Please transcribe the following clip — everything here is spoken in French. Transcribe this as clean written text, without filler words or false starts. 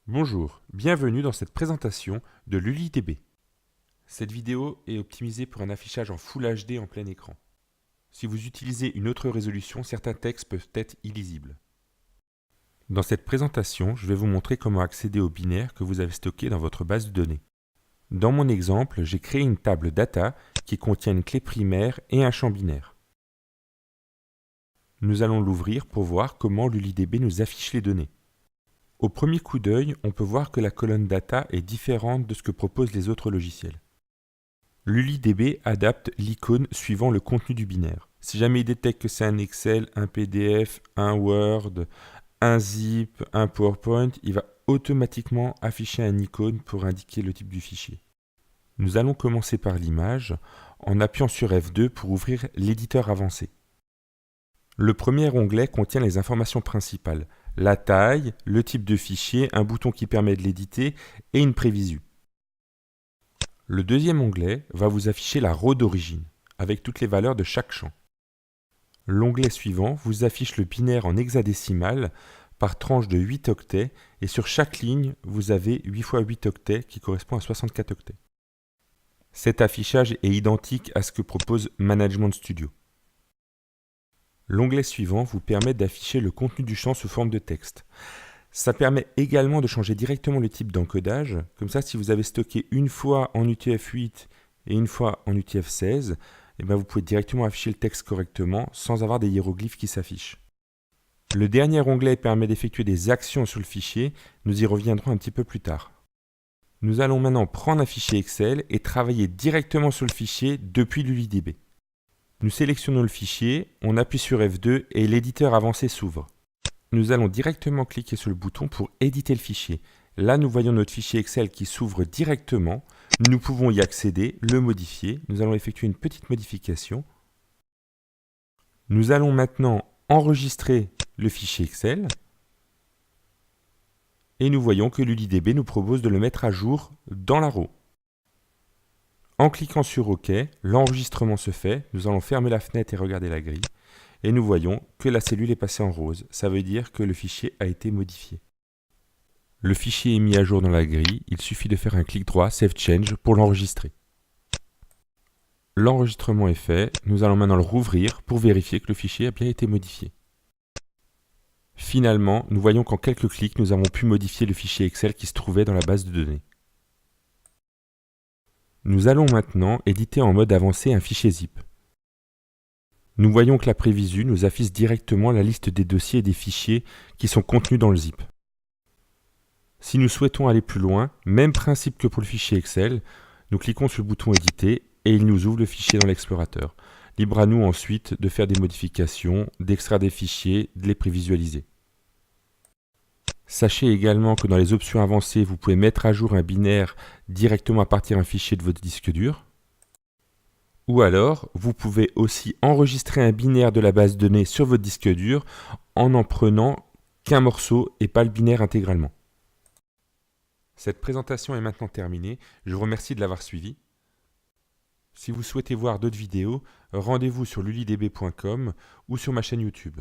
Bonjour, bienvenue dans cette présentation de LuliDB. Cette vidéo est optimisée pour un affichage en Full HD en plein écran. Si vous utilisez une autre résolution, certains textes peuvent être illisibles. Dans cette présentation, je vais vous montrer comment accéder aux binaires que vous avez stockés dans votre base de données. Dans mon exemple, j'ai créé une table data qui contient une clé primaire et un champ binaire. Nous allons l'ouvrir pour voir comment LuliDB nous affiche les données. Au premier coup d'œil, on peut voir que la colonne data est différente de ce que proposent les autres logiciels. LuliDB adapte l'icône suivant le contenu du binaire. Si jamais il détecte que c'est un Excel, un PDF, un Word, un zip, un PowerPoint, il va automatiquement afficher une icône pour indiquer le type du fichier. Nous allons commencer par l'image en appuyant sur F2 pour ouvrir l'éditeur avancé. Le premier onglet contient les informations principales, la taille, le type de fichier, un bouton qui permet de l'éditer et une prévisu. Le deuxième onglet va vous afficher la row d'origine, avec toutes les valeurs de chaque champ. L'onglet suivant vous affiche le binaire en hexadécimal par tranche de 8 octets et sur chaque ligne, vous avez 8 x 8 octets qui correspond à 64 octets. Cet affichage est identique à ce que propose Management Studio. L'onglet suivant vous permet d'afficher le contenu du champ sous forme de texte. Ça permet également de changer directement le type d'encodage. Comme ça, si vous avez stocké une fois en UTF-8 et une fois en UTF-16, vous pouvez directement afficher le texte correctement sans avoir des hiéroglyphes qui s'affichent. Le dernier onglet permet d'effectuer des actions sur le fichier. Nous y reviendrons un petit peu plus tard. Nous allons maintenant prendre un fichier Excel et travailler directement sur le fichier depuis LuliDB. Nous sélectionnons le fichier, on appuie sur F2 et l'éditeur avancé s'ouvre. Nous allons directement cliquer sur le bouton pour éditer le fichier. Là, nous voyons notre fichier Excel qui s'ouvre directement. Nous pouvons y accéder, le modifier. Nous allons effectuer une petite modification. Nous allons maintenant enregistrer le fichier Excel. Et nous voyons que LuliDB nous propose de le mettre à jour dans la row. En cliquant sur OK, l'enregistrement se fait. Nous allons fermer la fenêtre et regarder la grille. Et nous voyons que la cellule est passée en rose. Ça veut dire que le fichier a été modifié. Le fichier est mis à jour dans la grille. Il suffit de faire un clic droit, Save Change, pour l'enregistrer. L'enregistrement est fait. Nous allons maintenant le rouvrir pour vérifier que le fichier a bien été modifié. Finalement, nous voyons qu'en quelques clics, nous avons pu modifier le fichier Excel qui se trouvait dans la base de données. Nous allons maintenant éditer en mode avancé un fichier zip. Nous voyons que la prévisu nous affiche directement la liste des dossiers et des fichiers qui sont contenus dans le zip. Si nous souhaitons aller plus loin, même principe que pour le fichier Excel, nous cliquons sur le bouton éditer et il nous ouvre le fichier dans l'explorateur. Libre à nous ensuite de faire des modifications, d'extraire des fichiers, de les prévisualiser. Sachez également que dans les options avancées, vous pouvez mettre à jour un binaire directement à partir d'un fichier de votre disque dur. Ou alors, vous pouvez aussi enregistrer un binaire de la base de données sur votre disque dur en prenant qu'un morceau et pas le binaire intégralement. Cette présentation est maintenant terminée. Je vous remercie de l'avoir suivie. Si vous souhaitez voir d'autres vidéos, rendez-vous sur lulidb.com ou sur ma chaîne YouTube.